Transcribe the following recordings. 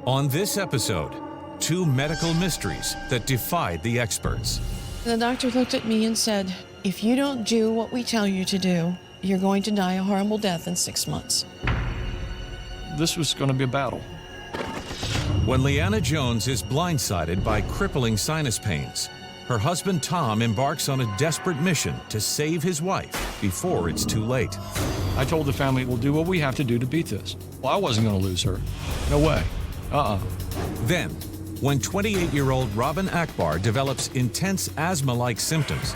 On this episode, two medical mysteries that defied the experts. The doctor looked at me and said, if you don't do what we tell you to do, you're going to die a horrible death in 6 months. This was going to be a battle. When Leanna Jones is blindsided by crippling sinus pains, her husband Tom embarks on a desperate mission to save his wife before it's too late. I told the family, we'll do what we have to do to beat this. Well, I wasn't going to lose her. No way. Then, when 28-year-old Robin Akbar develops intense asthma-like symptoms,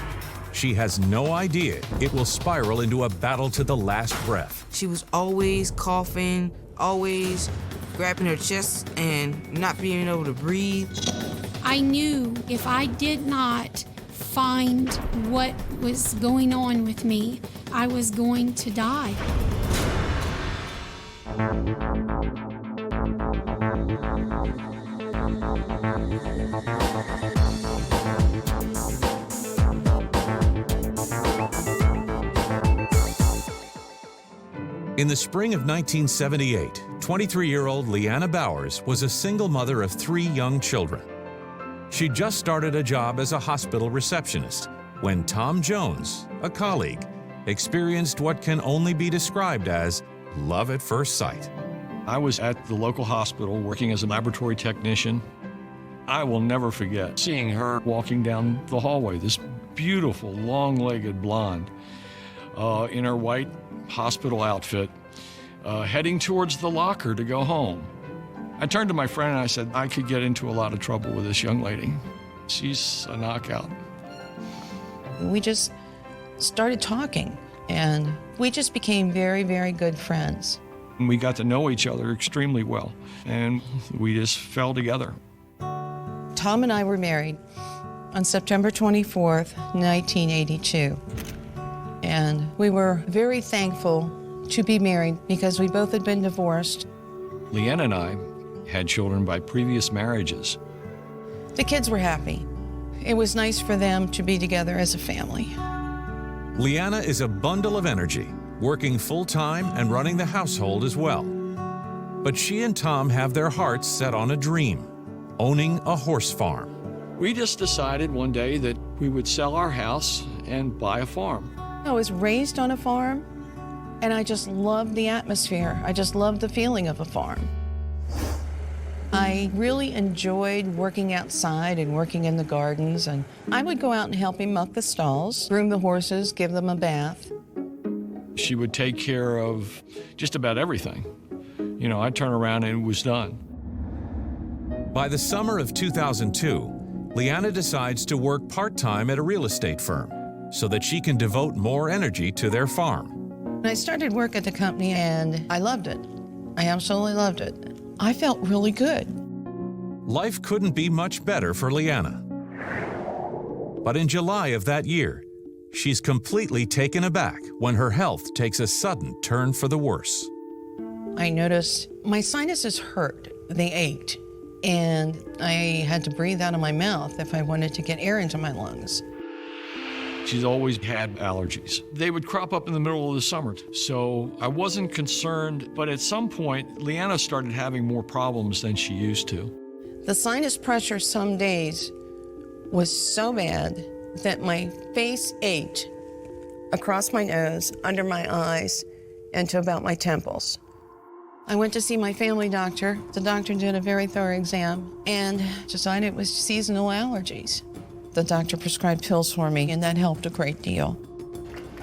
she has no idea it will spiral into a battle to the last breath. She was always coughing, always grabbing her chest and not being able to breathe. I knew if I did not find what was going on with me, I was going to die. In the spring of 1978, 23-year-old Leanna Bowers was a single mother of 3 young children. She just started a job as a hospital receptionist when Tom Jones, a colleague, experienced what can only be described as love at first sight. I was at the local hospital working as a laboratory technician. I will never forget seeing her walking down the hallway, this beautiful, long-legged blonde in her white hospital outfit, heading towards the locker to go home. I turned to my friend and I said, I could get into a lot of trouble with this young lady. She's a knockout. We just started talking, and we just became very, very good friends. And we got to know each other extremely well, and we just fell together. Tom and I were married on September 24th, 1982. And we were very thankful to be married because we both had been divorced. Leanna and I had children by previous marriages. The kids were happy. It was nice for them to be together as a family. Leanna is a bundle of energy, working full-time and running the household as well. But she and Tom have their hearts set on a dream, owning a horse farm. We just decided one day that we would sell our house and buy a farm. I was raised on a farm, and I just loved the atmosphere. I just loved the feeling of a farm. I really enjoyed working outside and working in the gardens, and I would go out and help him muck the stalls, groom the horses, give them a bath. She would take care of just about everything. You know, I'd turn around and it was done. By the summer of 2002, Leanna decides to work part-time at a real estate firm so that she can devote more energy to their farm. I started work at the company, and I loved it. I absolutely loved it. I felt really good. Life couldn't be much better for Leanna. But in July of that year, she's completely taken aback when her health takes a sudden turn for the worse. I noticed my sinuses hurt. They ached, and I had to breathe out of my mouth if I wanted to get air into my lungs. She's always had allergies. They would crop up in the middle of the summer, so I wasn't concerned, but at some point, Leanna started having more problems than she used to. The sinus pressure some days was so bad that my face ached across my nose, under my eyes, and to about my temples. I went to see my family doctor. The doctor did a very thorough exam and decided it was seasonal allergies. The doctor prescribed pills for me, and that helped a great deal.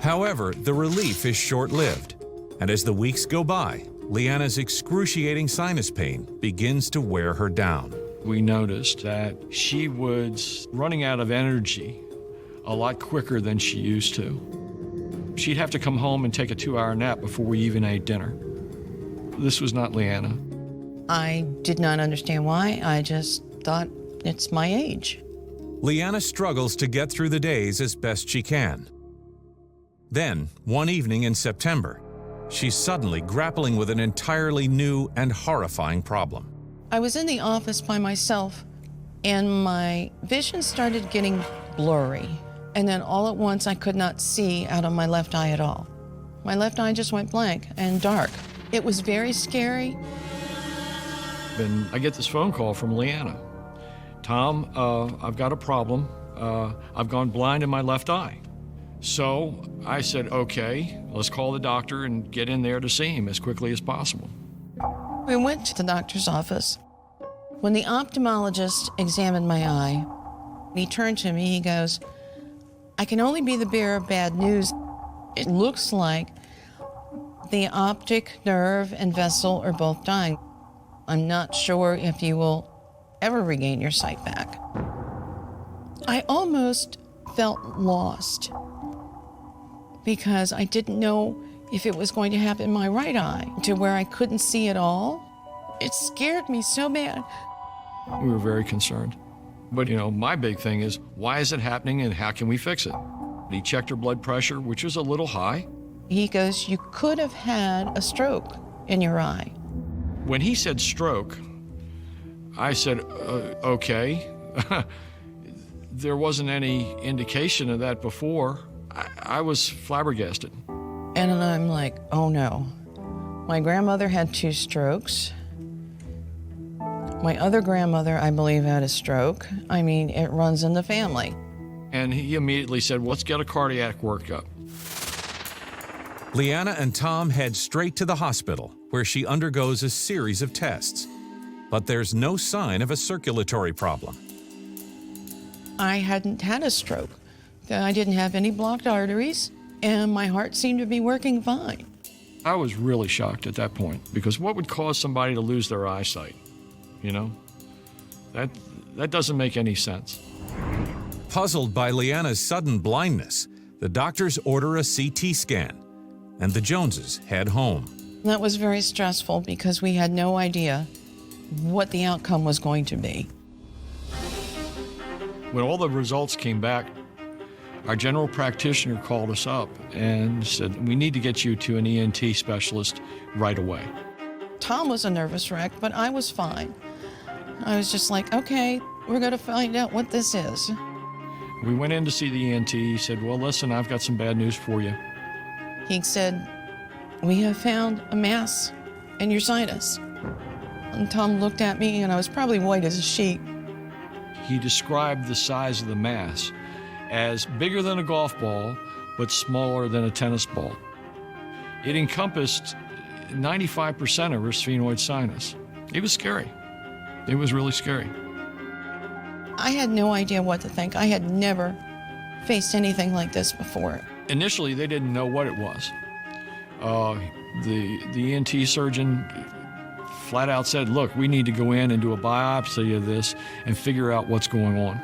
However, the relief is short-lived, and as the weeks go by, Leanna's excruciating sinus pain begins to wear her down. We noticed that she was running out of energy a lot quicker than she used to. She'd have to come home and take a 2-hour nap before we even ate dinner. This was not Leanna. I did not understand why. I just thought, it's my age. Leanna struggles to get through the days as best she can. Then, one evening in September, she's suddenly grappling with an entirely new and horrifying problem. I was in the office by myself, and my vision started getting blurry. And then all at once, I could not see out of my left eye at all. My left eye just went blank and dark. It was very scary. And I get this phone call from Leanna. Tom, I've got a problem. I've gone blind in my left eye. So I said, okay, let's call the doctor and get in there to see him as quickly as possible. We went to the doctor's office. When the ophthalmologist examined my eye, he turned to me, he goes, I can only be the bearer of bad news. It looks like the optic nerve and vessel are both dying. I'm not sure if you will ever regain your sight back. I almost felt lost because I didn't know if it was going to happen in my right eye to where I couldn't see at all. It scared me so bad. We were very concerned. But, my big thing is, why is it happening and how can we fix it? He checked her blood pressure, which was a little high. He goes, you could have had a stroke in your eye. When he said stroke, I said, okay. There wasn't any indication of that before. I was flabbergasted. And I'm like, oh no. My grandmother had 2 strokes. My other grandmother, I believe, had a stroke. I mean, it runs in the family. And he immediately said, let's get a cardiac workup. Leanna and Tom head straight to the hospital, where she undergoes a series of tests. But there's no sign of a circulatory problem. I hadn't had a stroke. I didn't have any blocked arteries, and my heart seemed to be working fine. I was really shocked at that point, because what would cause somebody to lose their eyesight? That doesn't make any sense. Puzzled by Leanna's sudden blindness, the doctors order a CT scan, and the Joneses head home. That was very stressful because we had no idea what the outcome was going to be. When all the results came back, our general practitioner called us up and said, we need to get you to an ENT specialist right away. Tom was a nervous wreck, but I was fine. I was just like, okay, we're going to find out what this is. We went in to see the ENT. He said, well, listen, I've got some bad news for you. He said, we have found a mass in your sinus. And Tom looked at me, and I was probably white as a sheet. He described the size of the mass as bigger than a golf ball, but smaller than a tennis ball. It encompassed 95% of her sphenoid sinus. It was scary. It was really scary. I had no idea what to think. I had never faced anything like this before. Initially, they didn't know what it was. The ENT surgeon flat out said, look, we need to go in and do a biopsy of this and figure out what's going on.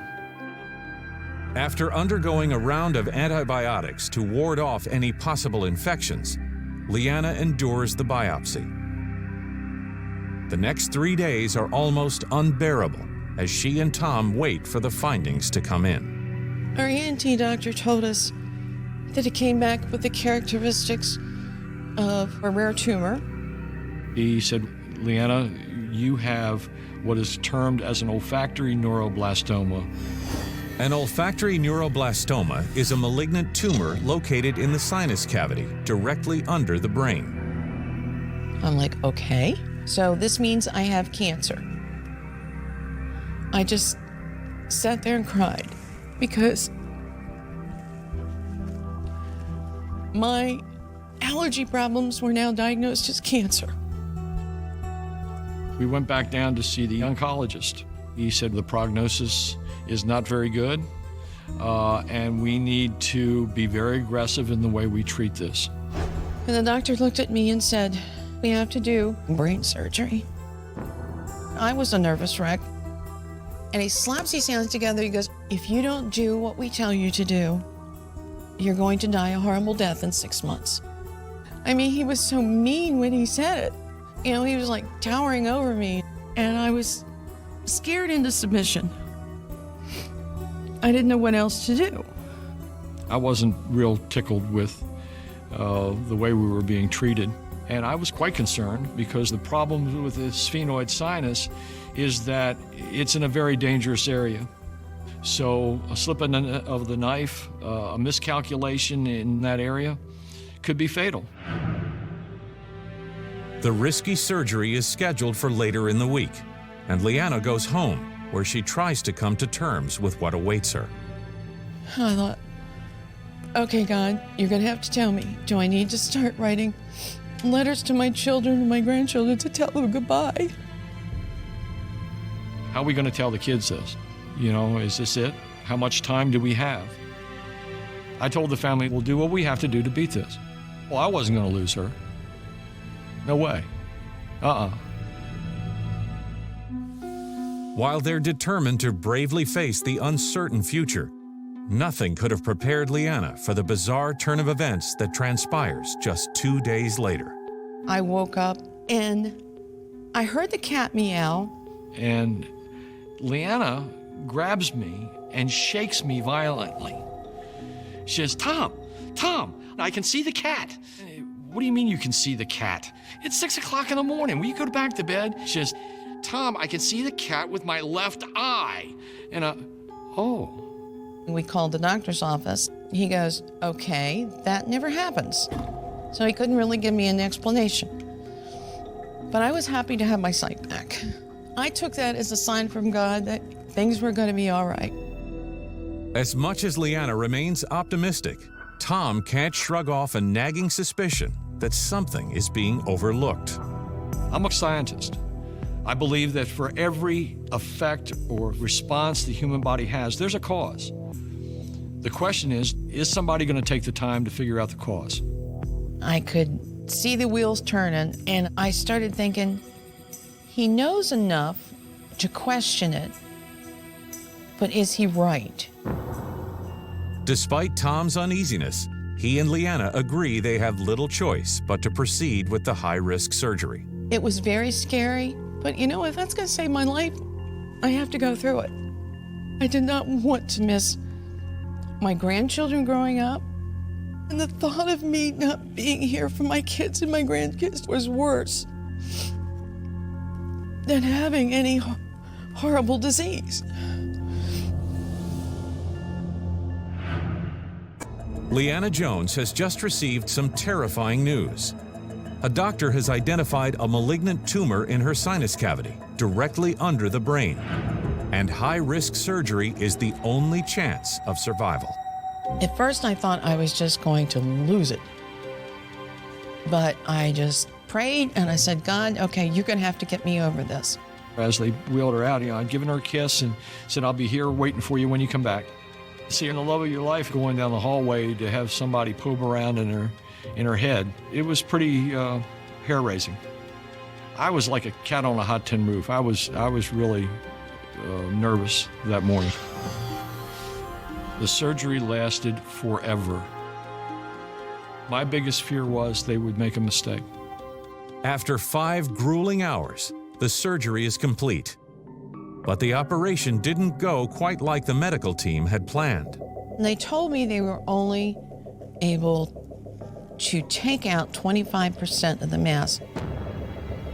After undergoing a round of antibiotics to ward off any possible infections, Leanna endures the biopsy. The next 3 days are almost unbearable as she and Tom wait for the findings to come in. Our ENT doctor told us that it came back with the characteristics of a rare tumor. He said, Leanna, you have what is termed as an olfactory neuroblastoma. An olfactory neuroblastoma is a malignant tumor located in the sinus cavity, directly under the brain. I'm like, okay, so this means I have cancer. I just sat there and cried because my allergy problems were now diagnosed as cancer. We went back down to see the oncologist. He said the prognosis is not very good, and we need to be very aggressive in the way we treat this. And the doctor looked at me and said, we have to do brain surgery. I was a nervous wreck. And he slaps his hands together. He goes, if you don't do what we tell you to do, you're going to die a horrible death in 6 months. I mean, he was so mean when he said it. He was like towering over me. And I was scared into submission. I didn't know what else to do. I wasn't real tickled with the way we were being treated. And I was quite concerned because the problem with the sphenoid sinus is that it's in a very dangerous area. So a slip of the knife, a miscalculation in that area could be fatal. The risky surgery is scheduled for later in the week. and Leanna goes home, where she tries to come to terms with what awaits her. I thought, okay, God, you're going to have to tell me. Do I need to start writing letters to my children and my grandchildren to tell them goodbye? How are we going to tell the kids this? Is this it? How much time do we have? I told the family, we'll do what we have to do to beat this. Well, I wasn't going to lose her. No way. While they're determined to bravely face the uncertain future, nothing could have prepared Leanna for the bizarre turn of events that transpires just 2 days later. I woke up and I heard the cat meow. And Leanna grabs me and shakes me violently. She says, Tom, I can see the cat. What do you mean you can see the cat? It's 6 o'clock in the morning. Will you go back to bed? She says, Tom, I can see the cat with my left eye. And We called the doctor's office. He goes, okay, that never happens. So he couldn't really give me an explanation. But I was happy to have my sight back. I took that as a sign from God that things were going to be all right. As much as Leanna remains optimistic, Tom can't shrug off a nagging suspicion that something is being overlooked. I'm a scientist. I believe that for every effect or response the human body has, there's a cause. The question is somebody going to take the time to figure out the cause? I could see the wheels turning, and I started thinking, he knows enough to question it, but is he right? Despite Tom's uneasiness, he and Leanna agree they have little choice but to proceed with the high-risk surgery. It was very scary, but if that's going to save my life, I have to go through it. I did not want to miss my grandchildren growing up, and the thought of me not being here for my kids and my grandkids was worse than having any horrible disease. Leanna Jones has just received some terrifying news. A doctor has identified a malignant tumor in her sinus cavity, directly under the brain, and high-risk surgery is the only chance of survival. At first, I thought I was just going to lose it. But I just prayed and I said, God, okay, you're going to have to get me over this. As they wheeled her out, I'd given her a kiss and said, I'll be here waiting for you when you come back. Seeing the love of your life going down the hallway to have somebody probe around in her head, it was pretty hair-raising. I was like a cat on a hot tin roof. I was really nervous that morning. The surgery lasted forever. My biggest fear was they would make a mistake. After 5 grueling hours, the surgery is complete. But the operation didn't go quite like the medical team had planned. They told me they were only able to take out 25% of the mass.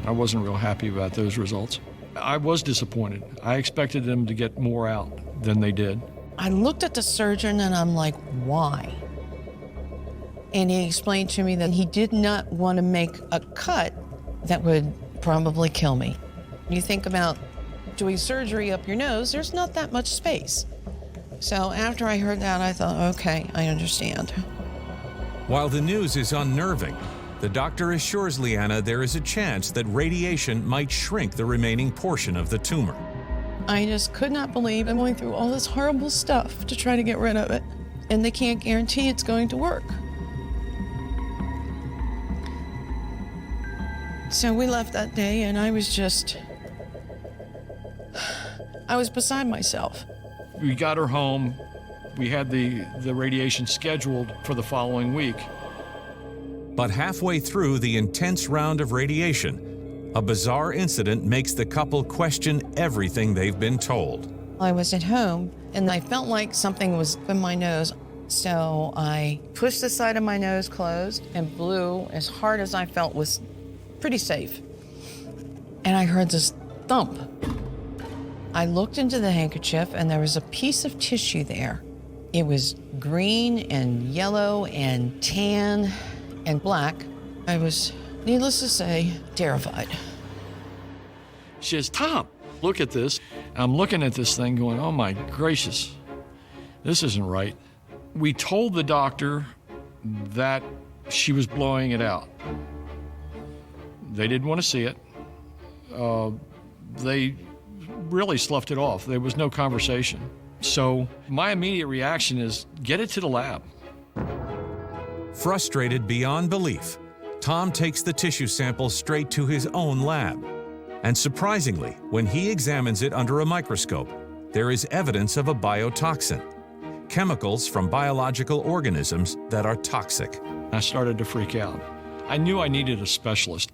I wasn't real happy about those results. I was disappointed. I expected them to get more out than they did. I looked at the surgeon and I'm like, why? And he explained to me that he did not want to make a cut that would probably kill me. You think about doing surgery up your nose, there's not that much space. So after I heard that, I thought, okay, I understand. While the news is unnerving, the doctor assures Leanna there is a chance that radiation might shrink the remaining portion of the tumor. I just could not believe I'm going through all this horrible stuff to try to get rid of it, and they can't guarantee it's going to work. So we left that day, and I was beside myself. We got her home. We had the radiation scheduled for the following week. But halfway through the intense round of radiation, a bizarre incident makes the couple question everything they've been told. I was at home, and I felt like something was in my nose. So I pushed the side of my nose closed and blew as hard as I felt was pretty safe. And I heard this thump. I looked into the handkerchief, and there was a piece of tissue there. It was green and yellow and tan and black. I was, needless to say, terrified. She says, Tom, look at this. I'm looking at this thing going, oh my gracious, this isn't right. We told the doctor that she was blowing it out. They didn't want to see it. They really sloughed it off. There was no conversation. So my immediate reaction is get it to the lab. Frustrated beyond belief, Tom takes the tissue sample straight to his own lab. And surprisingly, when he examines it under a microscope, there is evidence of a biotoxin, chemicals from biological organisms that are toxic. I started to freak out. I knew I needed a specialist.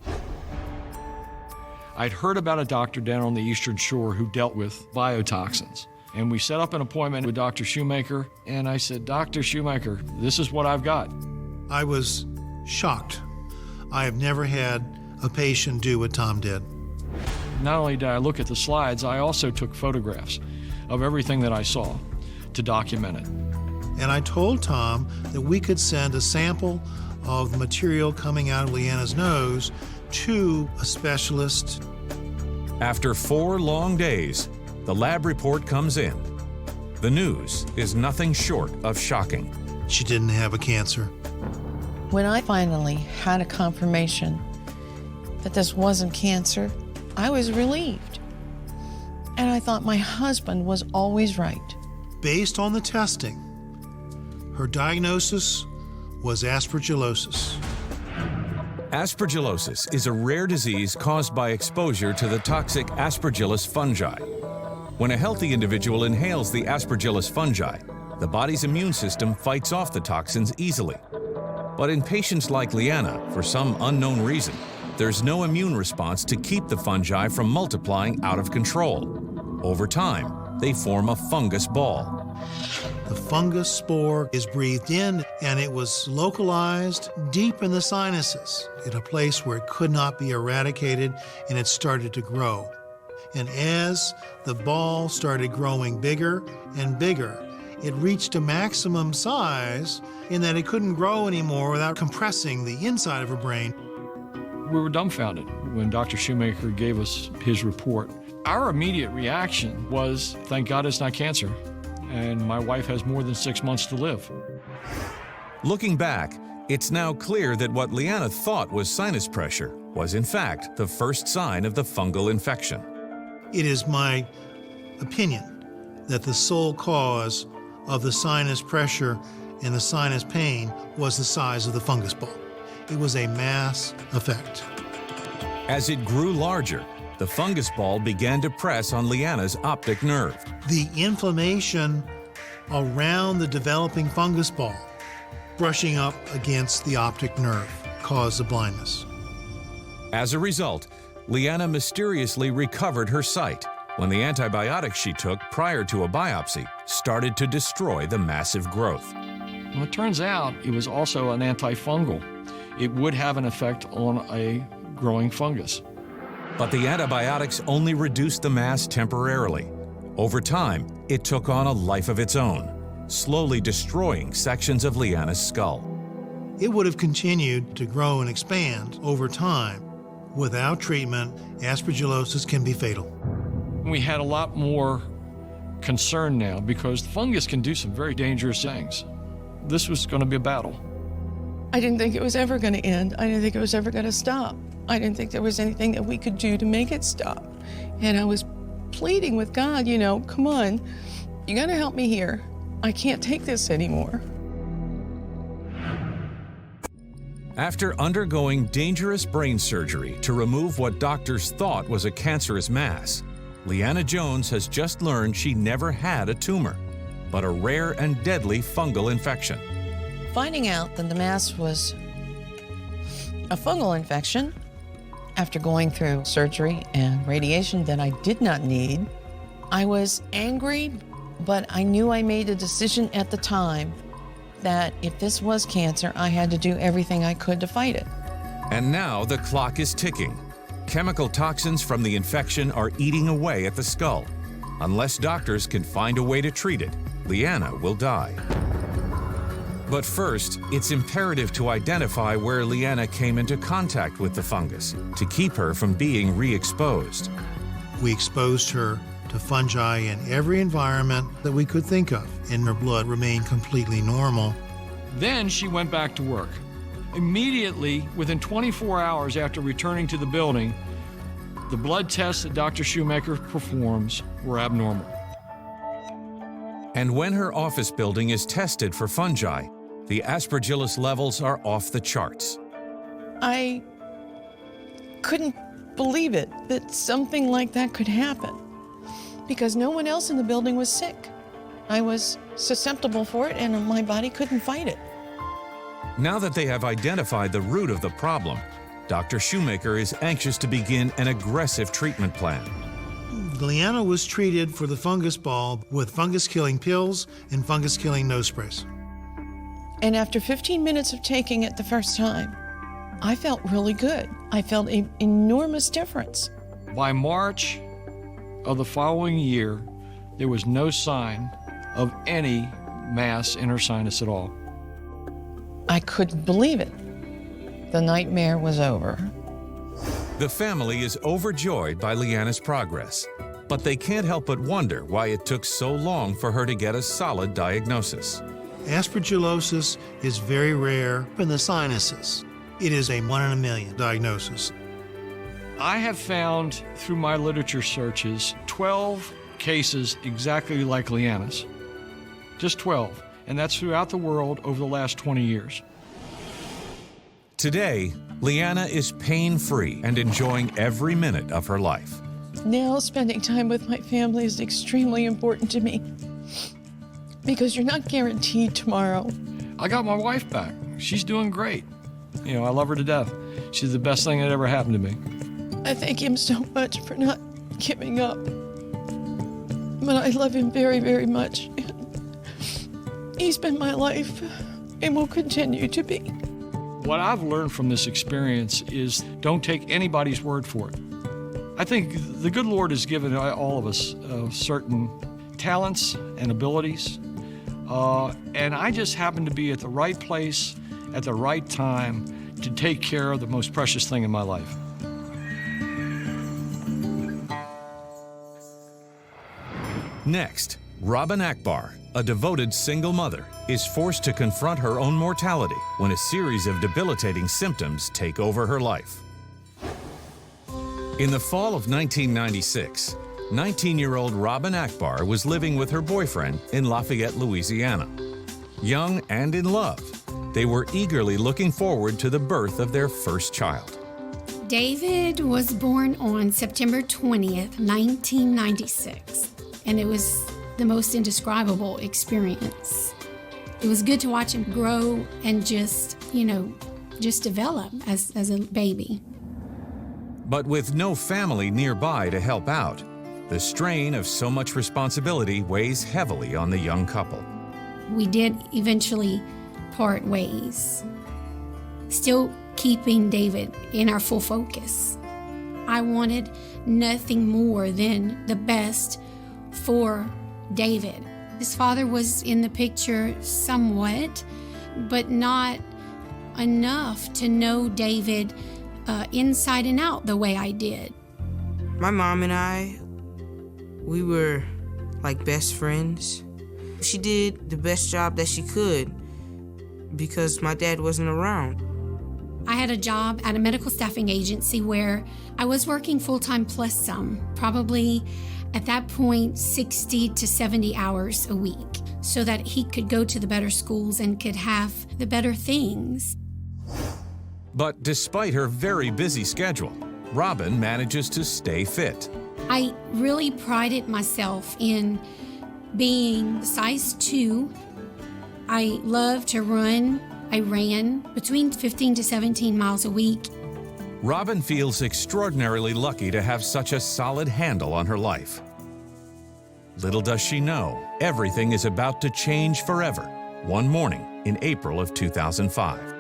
I'd heard about a doctor down on the Eastern Shore who dealt with biotoxins. And we set up an appointment with Dr. Shoemaker, and I said, Dr. Shoemaker, this is what I've got. I was shocked. I have never had a patient do what Tom did. Not only did I look at the slides, I also took photographs of everything that I saw to document it. And I told Tom that we could send a sample of the material coming out of Leanna's nose to a specialist. After 4 long days, the lab report comes in. The news is nothing short of shocking. She didn't have a cancer. When I finally had a confirmation that this wasn't cancer, I was relieved. And I thought my husband was always right. Based on the testing, her diagnosis was Aspergillosis. Aspergillosis is a rare disease caused by exposure to the toxic Aspergillus fungi. When a healthy individual inhales the Aspergillus fungi, the body's immune system fights off the toxins easily. But in patients like Leanna, for some unknown reason, there's no immune response to keep the fungi from multiplying out of control. Over time, they form a fungus ball. The fungus spore is breathed in, and it was localized deep in the sinuses, in a place where it could not be eradicated, and it started to grow. And as the ball started growing bigger and bigger, it reached a maximum size in that it couldn't grow anymore without compressing the inside of her brain. We were dumbfounded when Dr. Shoemaker gave us his report. Our immediate reaction was, thank God it's not cancer, and my wife has more than 6 months to live. Looking back, it's now clear that what Leanna thought was sinus pressure was in fact the first sign of the fungal infection. It is my opinion that the sole cause of the sinus pressure and the sinus pain was the size of the fungus ball. It was a mass effect. As it grew larger, the fungus ball began to press on Leanna's optic nerve. The inflammation around the developing fungus ball, brushing up against the optic nerve, caused the blindness. As a result, Leanna mysteriously recovered her sight when the antibiotics she took prior to a biopsy started to destroy the massive growth. Well, it turns out it was also an antifungal. It would have an effect on a growing fungus. But the antibiotics only reduced the mass temporarily. Over time, it took on a life of its own, slowly destroying sections of Leanna's skull. It would have continued to grow and expand over time. Without treatment, aspergillosis can be fatal. We had a lot more concern now because the fungus can do some very dangerous things. This was going to be a battle. I didn't think it was ever going to end. I didn't think it was ever going to stop. I didn't think there was anything that we could do to make it stop. And I was pleading with God, come on, you got to help me here. I can't take this anymore. After undergoing dangerous brain surgery to remove what doctors thought was a cancerous mass, Leanna Jones has just learned she never had a tumor, but a rare and deadly fungal infection. Finding out that the mass was a fungal infection after going through surgery and radiation that I did not need, I was angry, but I knew I made a decision at the time that if this was cancer, I had to do everything I could to fight it. And now the clock is ticking. Chemical toxins from the infection are eating away at the skull. Unless doctors can find a way to treat it, Leanna will die. But first, it's imperative to identify where Leanna came into contact with the fungus to keep her from being re-exposed. We exposed her to fungi in every environment that we could think of, and her blood remained completely normal. Then she went back to work. Immediately, within 24 hours after returning to the building, the blood tests that Dr. Shoemaker performs were abnormal. And when her office building is tested for fungi, the Aspergillus levels are off the charts. I couldn't believe it, that something like that could happen, because no one else in the building was sick. I was susceptible for it, and my body couldn't fight it. Now that they have identified the root of the problem, Dr. Shoemaker is anxious to begin an aggressive treatment plan. Leanna was treated for the fungus ball with fungus-killing pills and fungus-killing nose sprays. And after 15 minutes of taking it the first time, I felt really good. I felt an enormous difference. By March of the following year, there was no sign of any mass in her sinus at all. I couldn't believe it. The nightmare was over. The family is overjoyed by Leanna's progress, but they can't help but wonder why it took so long for her to get a solid diagnosis. Aspergillosis is very rare in the sinuses. It is a 1 in a million diagnosis. I have found through my literature searches 12 cases exactly like Leanna's. Just 12. And that's throughout the world over the last 20 years. Today, Leanna is pain-free and enjoying every minute of her life. Now, spending time with my family is extremely important to me, because you're not guaranteed tomorrow. I got my wife back. She's doing great. You know, I love her to death. She's the best thing that ever happened to me. I thank him so much for not giving up. But I love him very, very much. He's been my life and will continue to be. What I've learned from this experience is don't take anybody's word for it. I think the good Lord has given all of us certain talents and abilities, and I just happen to be at the right place at the right time to take care of the most precious thing in my life. Next, Robin Akbar, a devoted single mother, is forced to confront her own mortality when a series of debilitating symptoms take over her life. In the fall of 1996, 19-year-old Robin Akbar was living with her boyfriend in Lafayette, Louisiana. Young and in love, they were eagerly looking forward to the birth of their first child. David was born on September 20th, 1996, and it was the most indescribable experience. It was good to watch him grow and just develop as a baby. But with no family nearby to help out, the strain of so much responsibility weighs heavily on the young couple. We did eventually part ways, still keeping David in our full focus. I wanted nothing more than the best for David. His father was in the picture somewhat, but not enough to know David inside and out the way I did. My mom and I, we were like best friends. She did the best job that she could because my dad wasn't around. I had a job at a medical staffing agency where I was working full-time plus some, probably at that point 60 to 70 hours a week, so that he could go to the better schools and could have the better things. But despite her very busy schedule, Robin manages to stay fit. I really prided myself in being size 2. I love to run. I ran between 15 to 17 miles a week. Robin feels extraordinarily lucky to have such a solid handle on her life. Little does she know, everything is about to change forever, one morning in April of 2005.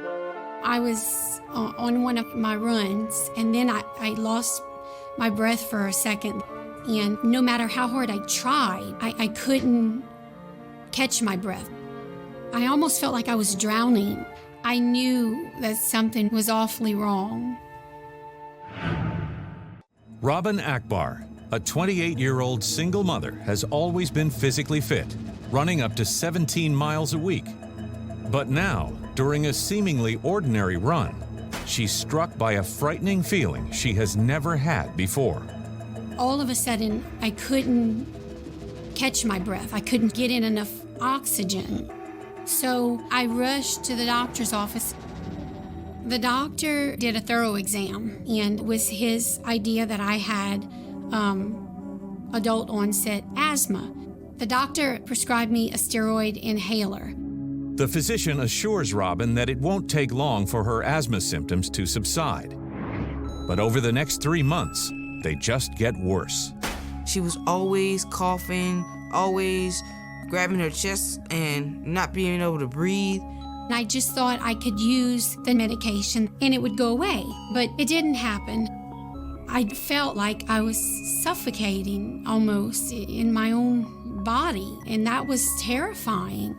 I was on one of my runs, and then I lost my breath for a second. And no matter how hard I tried, I couldn't catch my breath. I almost felt like I was drowning. I knew that something was awfully wrong. Robin Akbar, A 28-year-old single mother has always been physically fit, running up to 17 miles a week. But now, during a seemingly ordinary run, she's struck by a frightening feeling she has never had before. All of a sudden, I couldn't catch my breath. I couldn't get in enough oxygen. So I rushed to the doctor's office. The doctor did a thorough exam, and it was his idea that I had adult onset asthma. The doctor prescribed me a steroid inhaler. The physician assures Robin that it won't take long for her asthma symptoms to subside. But over the next 3 months, they just get worse. She was always coughing, always grabbing her chest and not being able to breathe. And I just thought I could use the medication and it would go away, but it didn't happen. I felt like I was suffocating almost in my own body, and that was terrifying.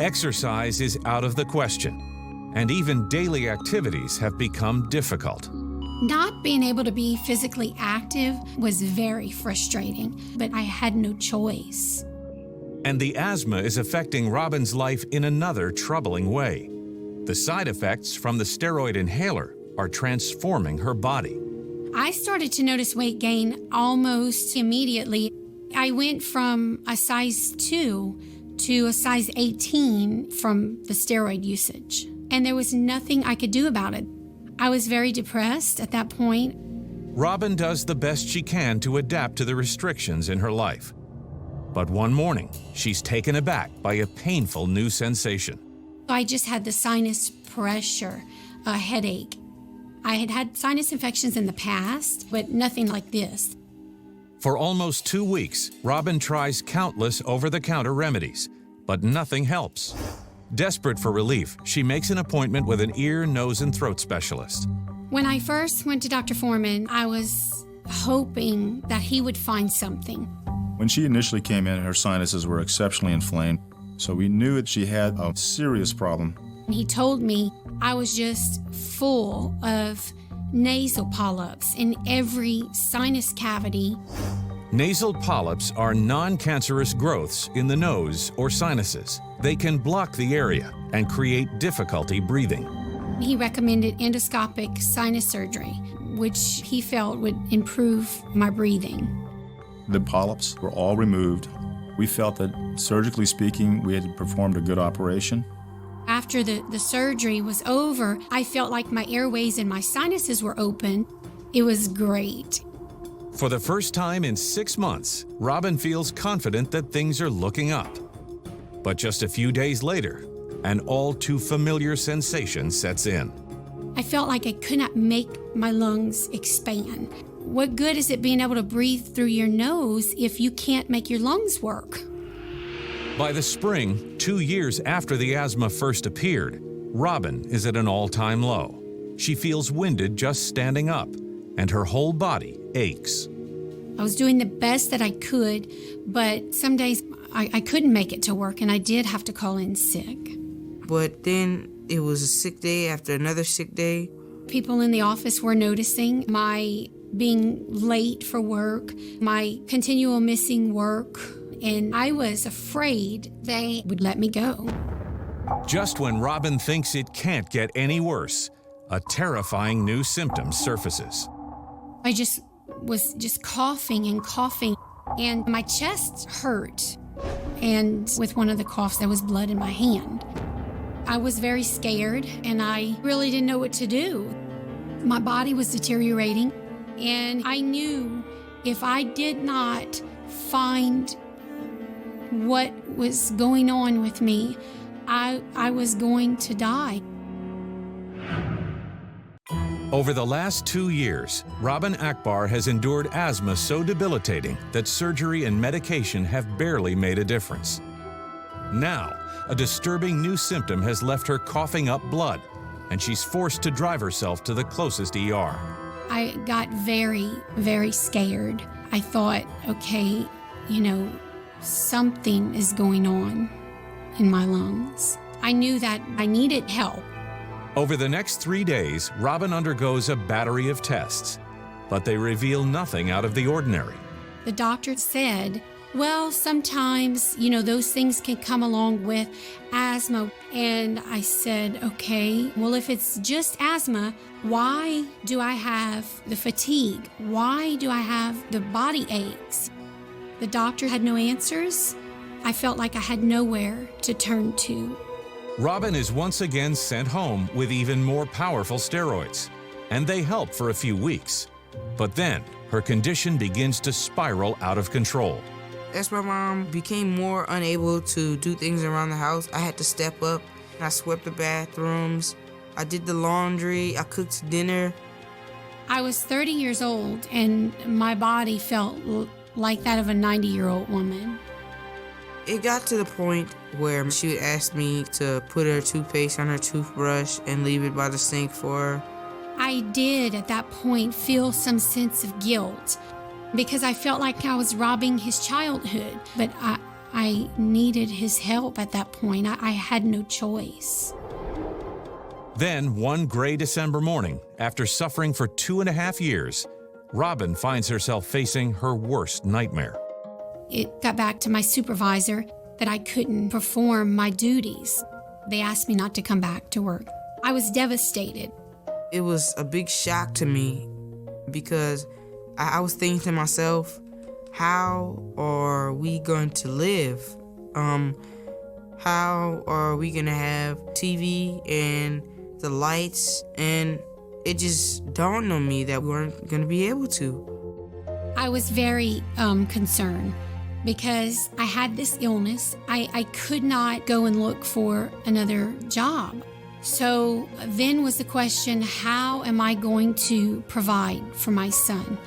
Exercise is out of the question, and even daily activities have become difficult. Not being able to be physically active was very frustrating, but I had no choice. And the asthma is affecting Robin's life in another troubling way. The side effects from the steroid inhaler are transforming her body. I started to notice weight gain almost immediately. I went from a size 2 to a size 18 from the steroid usage, and there was nothing I could do about it. I was very depressed at that point. Robin does the best she can to adapt to the restrictions in her life. But one morning, she's taken aback by a painful new sensation. I just had the sinus pressure, a headache. I had had sinus infections in the past, but nothing like this. For almost 2 weeks, Robin tries countless over-the-counter remedies, but nothing helps. Desperate for relief, she makes an appointment with an ear, nose, and throat specialist. When I first went to Dr. Foreman, I was hoping that he would find something. When she initially came in, her sinuses were exceptionally inflamed, so we knew that she had a serious problem. He told me I was just full of nasal polyps in every sinus cavity. Nasal polyps are non-cancerous growths in the nose or sinuses. They can block the area and create difficulty breathing. He recommended endoscopic sinus surgery, which he felt would improve my breathing. The polyps were all removed. We felt that, surgically speaking, we had performed a good operation. After the surgery was over, I felt like my airways and my sinuses were open. It was great. For the first time in 6 months, Robin feels confident that things are looking up. But just a few days later, an all too familiar sensation sets in. I felt like I could not make my lungs expand. What good is it being able to breathe through your nose if you can't make your lungs work? By the spring, 2 years after the asthma first appeared, Robin is at an all-time low. She feels winded just standing up, and her whole body aches. I was doing the best that I could, but some days I couldn't make it to work, and I did have to call in sick. But then it was a sick day after another sick day. People in the office were noticing my being late for work, my continual missing work, and I was afraid they would let me go. Just when Robin thinks it can't get any worse, a terrifying new symptom surfaces. I was coughing and coughing, and my chest hurt. And with one of the coughs, there was blood in my hand. I was very scared, and I really didn't know what to do. My body was deteriorating, and I knew if I did not find what was going on with me, I was going to die. Over the last 2 years, Robin Akbar has endured asthma so debilitating that surgery and medication have barely made a difference. Now, a disturbing new symptom has left her coughing up blood, and she's forced to drive herself to the closest ER. I got very, very scared. I thought, okay, something is going on in my lungs. I knew that I needed help. Over the next 3 days, Robin undergoes a battery of tests. but they reveal nothing out of the ordinary. The doctor said, well, sometimes, those things can come along with asthma. And I said, okay, well, if it's just asthma, why do I have the fatigue? Why do I have the body aches? The doctor had no answers. I felt like I had nowhere to turn to. Robin is once again sent home with even more powerful steroids, and they help for a few weeks. But then her condition begins to spiral out of control. As my mom became more unable to do things around the house, I had to step up. I swept the bathrooms, I did the laundry, I cooked dinner. I was 30 years old, and my body felt like that of a 90-year-old woman. It got to the point where she would ask me to put her toothpaste on her toothbrush and leave it by the sink for her. I did at that point feel some sense of guilt because I felt like I was robbing his childhood, but I needed his help at that point. I had no choice. Then, one gray December morning, after suffering for 2.5 years, Robin finds herself facing her worst nightmare. It got back to my supervisor that I couldn't perform my duties. They asked me not to come back to work. I was devastated. It was a big shock to me because I was thinking to myself, how are we going to live? How are we going to have TV and the lights? And it just dawned on me that we weren't going to be able to. I was very concerned because I had this illness. I could not go and look for another job. So then was the question, how am I going to provide for my son?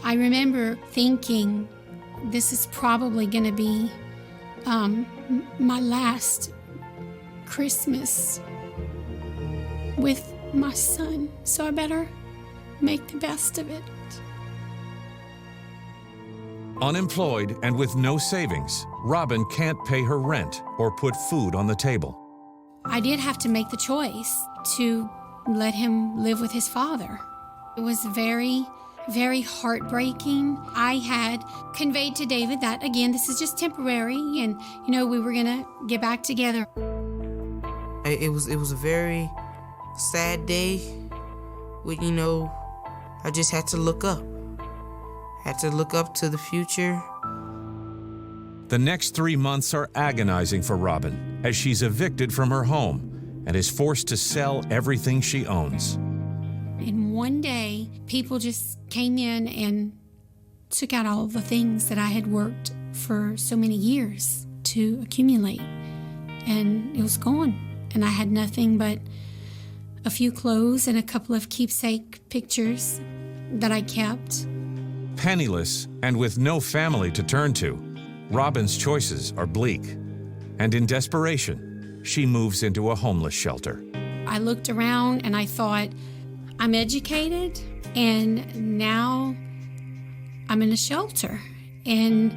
I remember thinking, this is probably going to be my last Christmas with my son, so I better make the best of it. Unemployed and with no savings, Robin can't pay her rent or put food on the table. I did have to make the choice to let him live with his father. It was very, very heartbreaking. I had conveyed to David that, again, this is just temporary and, we were going to get back together. It was a very sad day. I just had to look up. Had to look up to the future. The next 3 months are agonizing for Robin as she's evicted from her home and is forced to sell everything she owns. And one day, people just came in and took out all the things that I had worked for so many years to accumulate. And it was gone. And I had nothing but a few clothes and a couple of keepsake pictures that I kept. Penniless and with no family to turn to, Robin's choices are bleak. And in desperation, she moves into a homeless shelter. I looked around and I thought, I'm educated and now I'm in a shelter. And,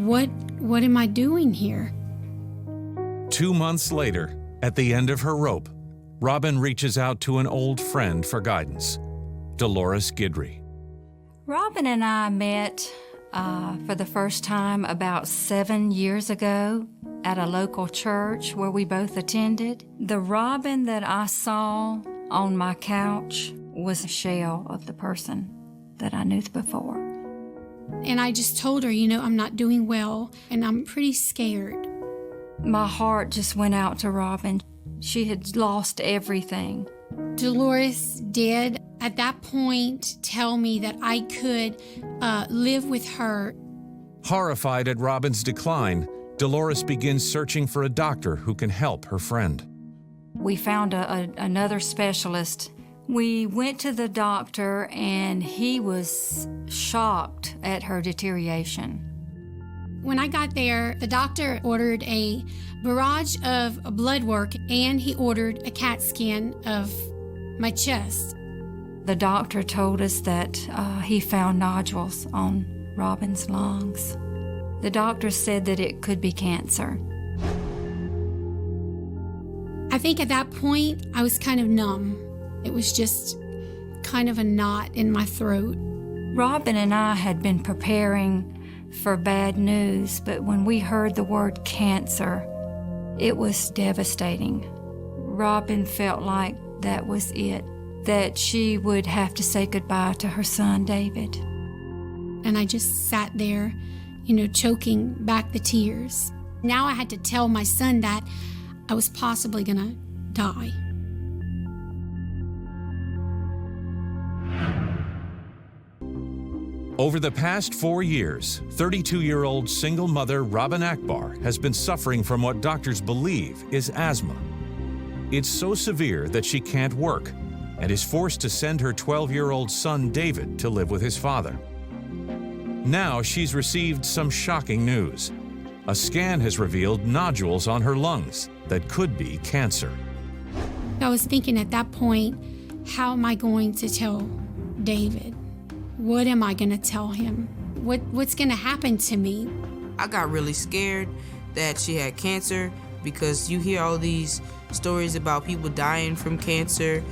what am I doing here? 2 months later, at the end of her rope, Robin reaches out to an old friend for guidance, Dolores Guidry. Robin and I met for the first time about 7 years ago at a local church where we both attended. The Robin that I saw on my couch was a shell of the person that I knew before. And I just told her, I'm not doing well and I'm pretty scared. My heart just went out to Robin. She had lost everything. Dolores did, at that point, tell me that I could live with her. Horrified at Robin's decline, Dolores begins searching for a doctor who can help her friend. We found another specialist. We went to the doctor, and he was shocked at her deterioration. When I got there, the doctor ordered a barrage of blood work, and he ordered a CAT scan of my chest. The doctor told us that he found nodules on Robin's lungs. The doctor said that it could be cancer. I think at that point, I was kind of numb. It was just kind of a knot in my throat. Robin and I had been preparing for bad news, but when we heard the word cancer, it was devastating. Robin felt like that was it, that she would have to say goodbye to her son, David. And I just sat there, choking back the tears. Now I had to tell my son that I was possibly gonna die. Over the past 4 years, 32-year-old single mother Robin Akbar has been suffering from what doctors believe is asthma. It's so severe that she can't work and is forced to send her 12-year-old son David to live with his father. Now she's received some shocking news. A scan has revealed nodules on her lungs that could be cancer. I was thinking at that point, how am I going to tell David? What am I going to tell him? What's going to happen to me? I got really scared that she had cancer because you hear all these stories about people dying from cancer,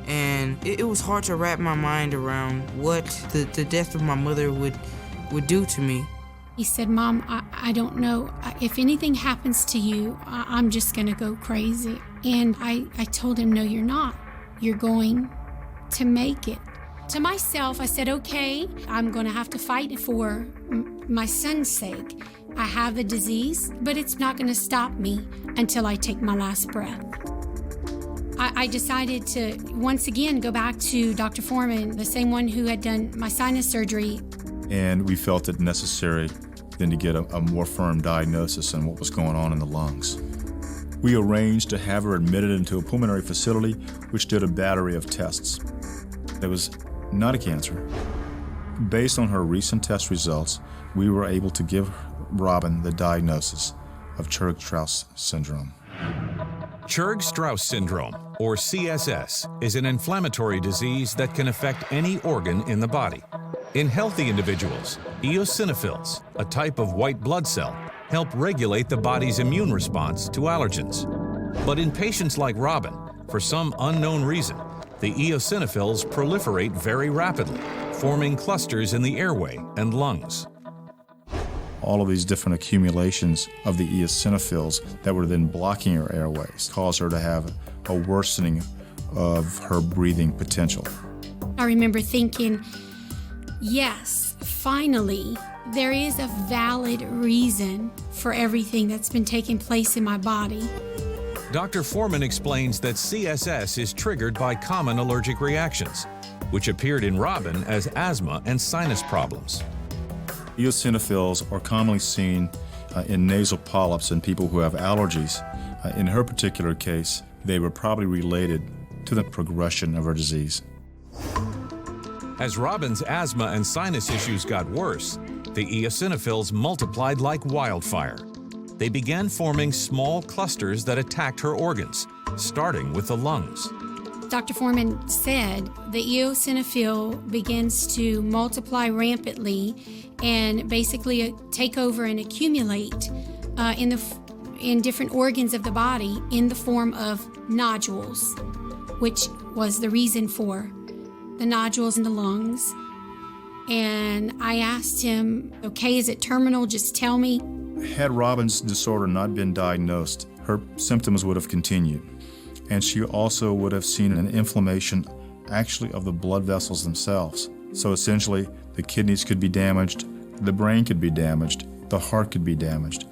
and it was hard to wrap my mind around what the death of my mother would do to me. He said, Mom, I don't know. If anything happens to you, I'm just going to go crazy. And I told him, no, you're not. You're going to make it. To myself, I said, okay, I'm going to have to fight for my son's sake. I have the disease, but it's not going to stop me until I take my last breath. I decided to, once again, go back to Dr. Foreman, the same one who had done my sinus surgery. And we felt it necessary then to get a more firm diagnosis on what was going on in the lungs. We arranged to have her admitted into a pulmonary facility, which did a battery of tests. There was not a cancer. Based on her recent test results, we were able to give Robin the diagnosis of Churg-Strauss syndrome. Churg-Strauss syndrome, or CSS, is an inflammatory disease that can affect any organ in the body. In healthy individuals, eosinophils, a type of white blood cell, help regulate the body's immune response to allergens. But in patients like Robin, for some unknown reason, the eosinophils proliferate very rapidly, forming clusters in the airway and lungs. All of these different accumulations of the eosinophils that were then blocking her airways caused her to have a worsening of her breathing potential. I remember thinking, yes, finally, there is a valid reason for everything that's been taking place in my body. Dr. Foreman explains that CSS is triggered by common allergic reactions, which appeared in Robin as asthma and sinus problems. Eosinophils are commonly seen in nasal polyps in people who have allergies. In her particular case, they were probably related to the progression of her disease. As Robin's asthma and sinus issues got worse, the eosinophils multiplied like wildfire. They began forming small clusters that attacked her organs, starting with the lungs. Dr. Foreman said the eosinophil begins to multiply rampantly and basically take over and accumulate in different organs of the body in the form of nodules, which was the reason for the nodules in the lungs. And I asked him, okay, is it terminal? Just tell me. Had Robin's disorder not been diagnosed, her symptoms would have continued. And she also would have seen an inflammation actually of the blood vessels themselves. So essentially, the kidneys could be damaged, the brain could be damaged, the heart could be damaged.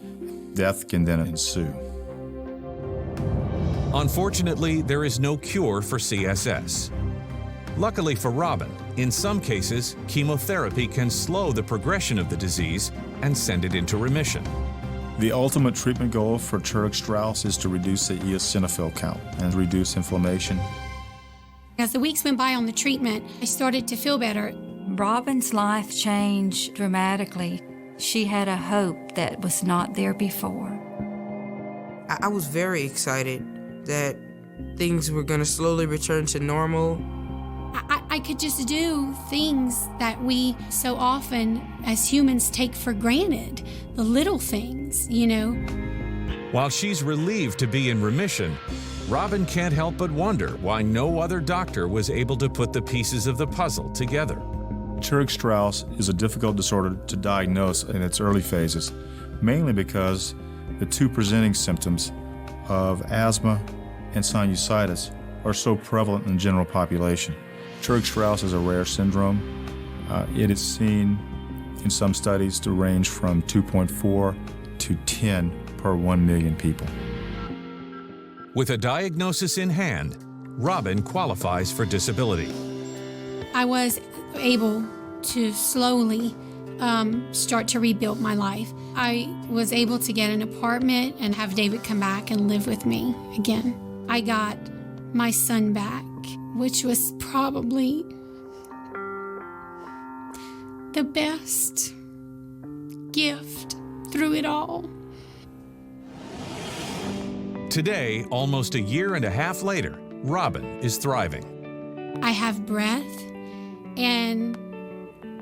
Death can then ensue. Unfortunately, there is no cure for CSS. Luckily for Robin, in some cases, chemotherapy can slow the progression of the disease and send it into remission. The ultimate treatment goal for Churg-Strauss is to reduce the eosinophil count and reduce inflammation. As the weeks went by on the treatment, I started to feel better. Robin's life changed dramatically. She had a hope that was not there before. I was very excited that things were going to slowly return to normal. I could just do things that we so often as humans take for granted, the little things, While she's relieved to be in remission, Robin can't help but wonder why no other doctor was able to put the pieces of the puzzle together. Churg-Strauss is a difficult disorder to diagnose in its early phases, mainly because the two presenting symptoms of asthma and sinusitis are so prevalent in the general population. Churg-Strauss is a rare syndrome. It is seen in some studies to range from 2.4 to 10 per 1 million people. With a diagnosis in hand, Robin qualifies for disability. I was able to slowly start to rebuild my life. I was able to get an apartment and have David come back and live with me again. I got my son back, which was probably the best gift through it all. Today, almost a year and a half later, Robin is thriving. I have breath, and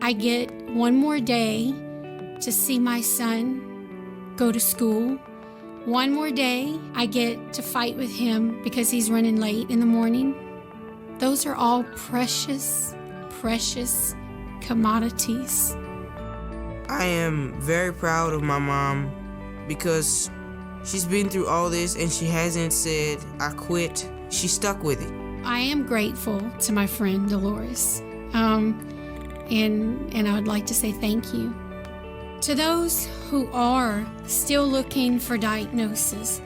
I get one more day to see my son go to school. One more day I get to fight with him because he's running late in the morning. Those are all precious, precious commodities. I am very proud of my mom because she's been through all this and she hasn't said, I quit. She stuck with it. I am grateful to my friend Dolores, and I would like to say thank you. To those who are still looking for diagnosis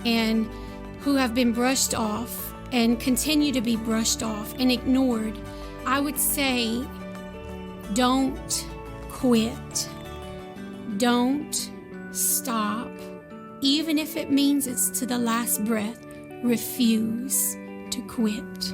and who have been brushed off and continue to be brushed off and ignored, I would say don't quit. Don't stop. Even if it means it's to the last breath, refuse to quit.